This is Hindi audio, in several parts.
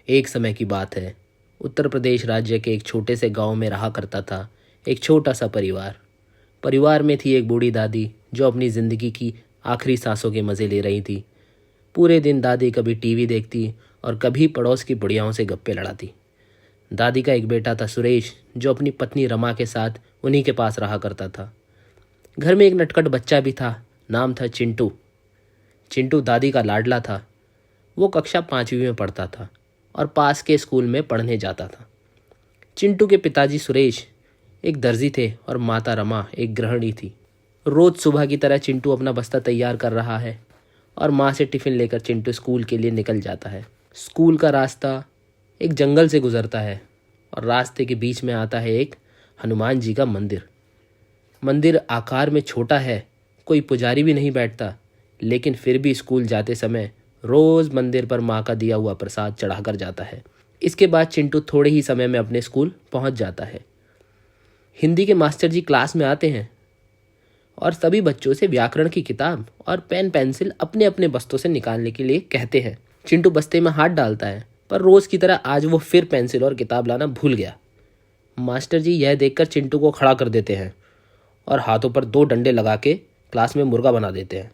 एक समय की बात है। उत्तर प्रदेश राज्य के एक छोटे से गांव में रहा करता था एक छोटा सा परिवार। परिवार में थी एक बूढ़ी दादी जो अपनी ज़िंदगी की आखिरी सांसों के मज़े ले रही थी। पूरे दिन दादी कभी टीवी देखती और कभी पड़ोस की बुढ़ियाओं से गप्पे लड़ाती। दादी का एक बेटा था सुरेश, जो अपनी पत्नी रमा के साथ उन्हीं के पास रहा करता था। घर में एक नटखट बच्चा भी था, नाम था चिंटू। चिंटू दादी का लाडला था। वो कक्षा 5वीं में पढ़ता था और पास के स्कूल में पढ़ने जाता था। चिंटू के पिताजी सुरेश एक दर्जी थे और माता रमा एक गृहिणी थी। रोज़ सुबह की तरह चिंटू अपना बस्ता तैयार कर रहा है और माँ से टिफ़िन लेकर चिंटू स्कूल के लिए निकल जाता है। स्कूल का रास्ता एक जंगल से गुजरता है और रास्ते के बीच में आता है एक हनुमान जी का मंदिर। मंदिर आकार में छोटा है, कोई पुजारी भी नहीं बैठता, लेकिन फिर भी स्कूल जाते समय रोज़ मंदिर पर माँ का दिया हुआ प्रसाद चढ़ाकर जाता है। इसके बाद चिंटू थोड़े ही समय में अपने स्कूल पहुँच जाता है। हिंदी के मास्टर जी क्लास में आते हैं और सभी बच्चों से व्याकरण की किताब और पेन पेंसिल अपने अपने बस्तों से निकालने के लिए कहते हैं। चिंटू बस्ते में हाथ डालता है, पर रोज़ की तरह आज वो फिर पेंसिल और किताब लाना भूल गया। मास्टर जी यह देखकर चिंटू को खड़ा कर देते हैं और हाथों पर 2 डंडे लगा के क्लास में मुर्गा बना देते हैं।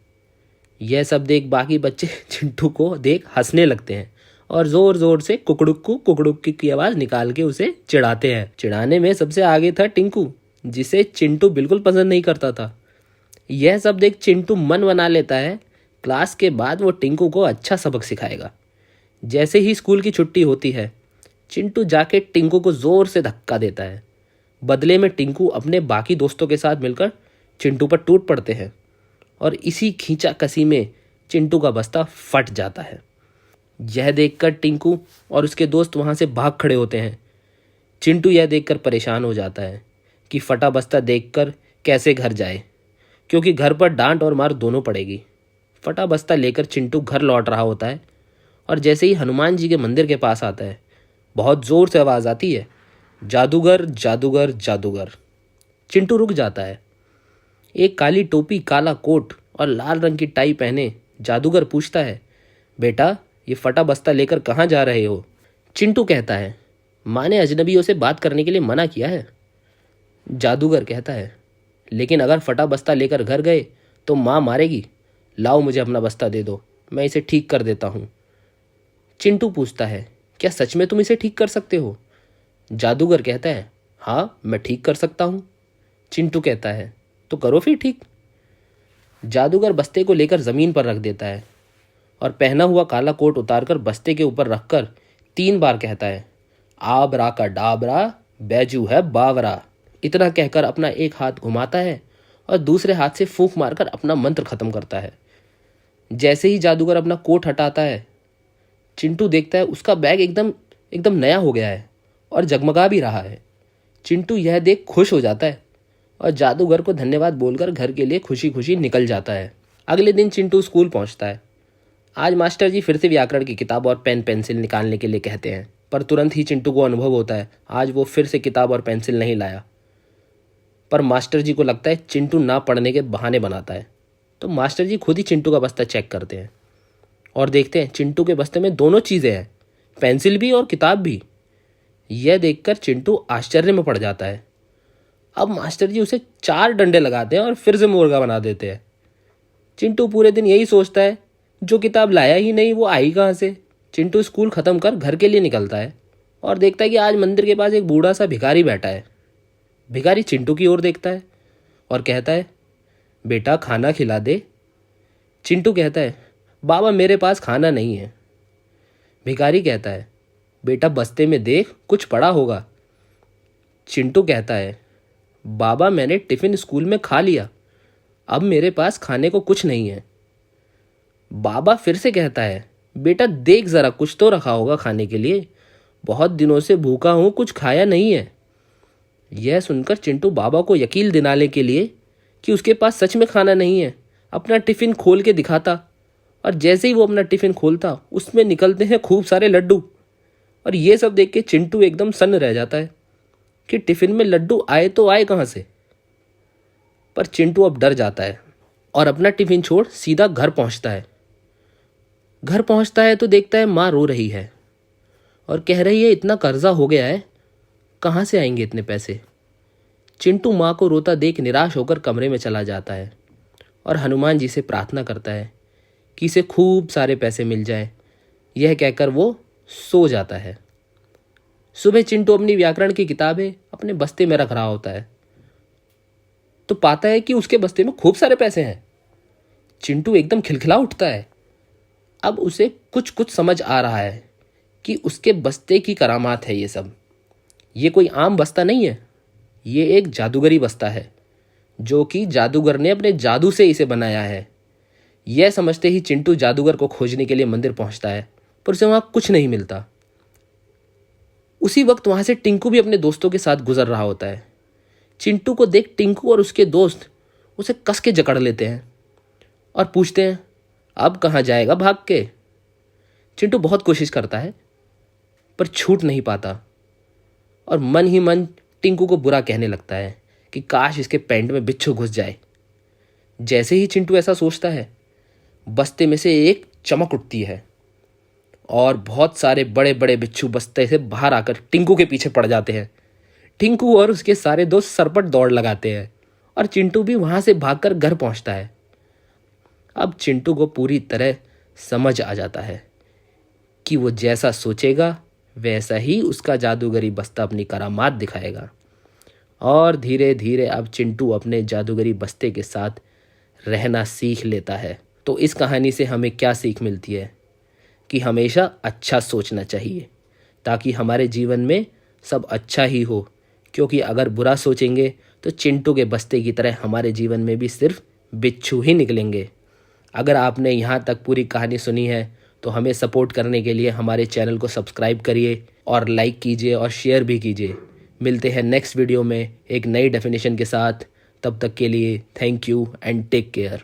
यह सब देख बाकी बच्चे चिंटू को देख हंसने लगते हैं और ज़ोर ज़ोर से कुकड़ुक्कू कुकड़ुक्की की आवाज़ निकाल के उसे चिढ़ाते हैं। चिढ़ाने में सबसे आगे था टिंकू, जिसे चिंटू बिल्कुल पसंद नहीं करता था। यह सब देख चिंटू मन बना लेता है, क्लास के बाद वो टिंकू को अच्छा सबक सिखाएगा। जैसे ही स्कूल की छुट्टी होती है, चिंटू जाके टिंकू को ज़ोर से धक्का देता है। बदले में टिंकू अपने बाकी दोस्तों के साथ मिलकर चिंटू पर टूट पड़ते हैं और इसी खींचाकसी में चिंटू का बस्ता फट जाता है। यह देखकर टिंकू और उसके दोस्त वहाँ से भाग खड़े होते हैं। चिंटू यह देखकर परेशान हो जाता है कि फटा बस्ता देखकर कैसे घर जाए, क्योंकि घर पर डांट और मार दोनों पड़ेगी। फटा बस्ता लेकर चिंटू घर लौट रहा होता है और जैसे ही हनुमान जी के मंदिर के पास आता है, बहुत ज़ोर से आवाज़ आती है, जादूगर जादूगर जादूगर। चिंटू रुक जाता है। एक काली टोपी, काला कोट और लाल रंग की टाई पहने जादूगर पूछता है, बेटा ये फटा बस्ता लेकर कहाँ जा रहे हो? चिंटू कहता है, माँ ने अजनबियों से बात करने के लिए मना किया है। जादूगर कहता है, लेकिन अगर फटा बस्ता लेकर घर गए तो माँ मारेगी। लाओ मुझे अपना बस्ता दे दो, मैं इसे ठीक कर देता हूँ। चिंटू पूछता है, क्या सच में तुम इसे ठीक कर सकते हो? जादूगर कहता है, हाँ मैं ठीक कर सकता हूँ। चिंटू कहता है, तो करो फिर ठीक। जादूगर बस्ते को लेकर ज़मीन पर रख देता है और पहना हुआ काला कोट उतारकर बस्ते के ऊपर रखकर 3 बार कहता है, आबरा का डाबरा बैजू है बावरा। इतना कहकर अपना एक हाथ घुमाता है और दूसरे हाथ से फूंक मारकर अपना मंत्र खत्म करता है। जैसे ही जादूगर अपना कोट हटाता है, चिंटू देखता है उसका बैग एकदम एकदम नया हो गया है और जगमगा भी रहा है। चिंटू यह देख खुश हो जाता है और जादूगर को धन्यवाद बोलकर घर के लिए खुशी खुशी निकल जाता है। अगले दिन चिंटू स्कूल पहुंचता है। आज मास्टर जी फिर से व्याकरण की किताब और पेन पेंसिल निकालने के लिए कहते हैं, पर तुरंत ही चिंटू को अनुभव होता है आज वो फिर से किताब और पेंसिल नहीं लाया। पर मास्टर जी को लगता है चिंटू ना पढ़ने के बहाने बनाता है, तो मास्टर जी खुद ही चिंटू का बस्ता चेक करते हैं और देखते हैं चिंटू के बस्ते में दोनों चीज़ें हैं, पेंसिल भी और किताब भी। यह देखकर चिंटू आश्चर्य में पड़ जाता है। अब मास्टर जी उसे 4 डंडे लगाते हैं और फिर से मुर्गा बना देते हैं। चिंटू पूरे दिन यही सोचता है, जो किताब लाया ही नहीं वो आई कहाँ से। चिंटू स्कूल ख़त्म कर घर के लिए निकलता है और देखता है कि आज मंदिर के पास एक बूढ़ा सा भिखारी बैठा है। भिखारी चिंटू की ओर देखता है और कहता है, बेटा खाना खिला दे। चिंटू कहता है, बाबा मेरे पास खाना नहीं है। भिखारी कहता है, बेटा बस्ते में देख कुछ पड़ा होगा। चिंटू कहता है, बाबा मैंने टिफ़िन स्कूल में खा लिया, अब मेरे पास खाने को कुछ नहीं है। बाबा फिर से कहता है, बेटा देख ज़रा कुछ तो रखा होगा खाने के लिए, बहुत दिनों से भूखा हूँ, कुछ खाया नहीं है। यह सुनकर चिंटू बाबा को यकीन दिलाने के लिए कि उसके पास सच में खाना नहीं है, अपना टिफ़िन खोल के दिखाता और जैसे ही वो अपना टिफ़िन खोलता उसमें निकलते हैं खूब सारे लड्डू। और ये सब देख के चिंटू एकदम सन्न रह जाता है कि टिफ़िन में लड्डू आए तो आए कहाँ से। पर चिंटू अब डर जाता है और अपना टिफ़िन छोड़ सीधा घर पहुंचता है। घर पहुंचता है तो देखता है माँ रो रही है। और कह रही है इतना कर्जा हो गया है, कहाँ से आएंगे इतने पैसे। चिंटू माँ को रोता देख निराश होकर कमरे में चला जाता है और हनुमान जी से प्रार्थना करता है कि इसे खूब सारे पैसे मिल जाएं। यह कहकर वो सो जाता है। सुबह चिंटू अपनी व्याकरण की किताबें अपने बस्ते में रख रहा होता है तो पाता है कि उसके बस्ते में खूब सारे पैसे हैं। चिंटू एकदम खिलखिला उठता है। अब उसे कुछ कुछ समझ आ रहा है कि उसके बस्ते की करामात है ये सब। ये कोई आम बस्ता नहीं है, ये एक जादूगरी बस्ता है जो कि जादूगर ने अपने जादू से इसे बनाया है। यह समझते ही चिंटू जादूगर को खोजने के लिए मंदिर पहुंचता है, पर उसे वहां कुछ नहीं मिलता। उसी वक्त वहां से टिंकू भी अपने दोस्तों के साथ गुजर रहा होता है। चिंटू को देख टिंकू और उसके दोस्त उसे कस के जकड़ लेते हैं और पूछते हैं, अब कहाँ जाएगा भाग के। चिंटू बहुत कोशिश करता है पर छूट नहीं पाता और मन ही मन टिंकू को बुरा कहने लगता है कि काश इसके पैंट में बिच्छू घुस जाए। जैसे ही चिंटू ऐसा सोचता है, बस्ते में से एक चमक उठती है और बहुत सारे बड़े बड़े बिच्छू बस्ते से बाहर आकर टिंकू के पीछे पड़ जाते हैं। टिंकू और उसके सारे दोस्त सरपट दौड़ लगाते हैं और चिंटू भी वहां से भागकर घर पहुंचता है। अब चिंटू को पूरी तरह समझ आ जाता है कि वो जैसा सोचेगा वैसा ही उसका जादूगरी बस्ता अपनी करामात दिखाएगा। और धीरे धीरे अब चिंटू अपने जादूगरी बस्ते के साथ रहना सीख लेता है। तो इस कहानी से हमें क्या सीख मिलती है कि हमेशा अच्छा सोचना चाहिए ताकि हमारे जीवन में सब अच्छा ही हो, क्योंकि अगर बुरा सोचेंगे तो चिंटू के बस्ते की तरह हमारे जीवन में भी सिर्फ बिच्छू ही निकलेंगे। अगर आपने यहाँ तक पूरी कहानी सुनी है तो हमें सपोर्ट करने के लिए हमारे चैनल को सब्सक्राइब करिए और लाइक कीजिए और शेयर भी कीजिए। मिलते हैं नेक्स्ट वीडियो में एक नई डेफिनेशन के साथ। तब तक के लिए thank you and take care.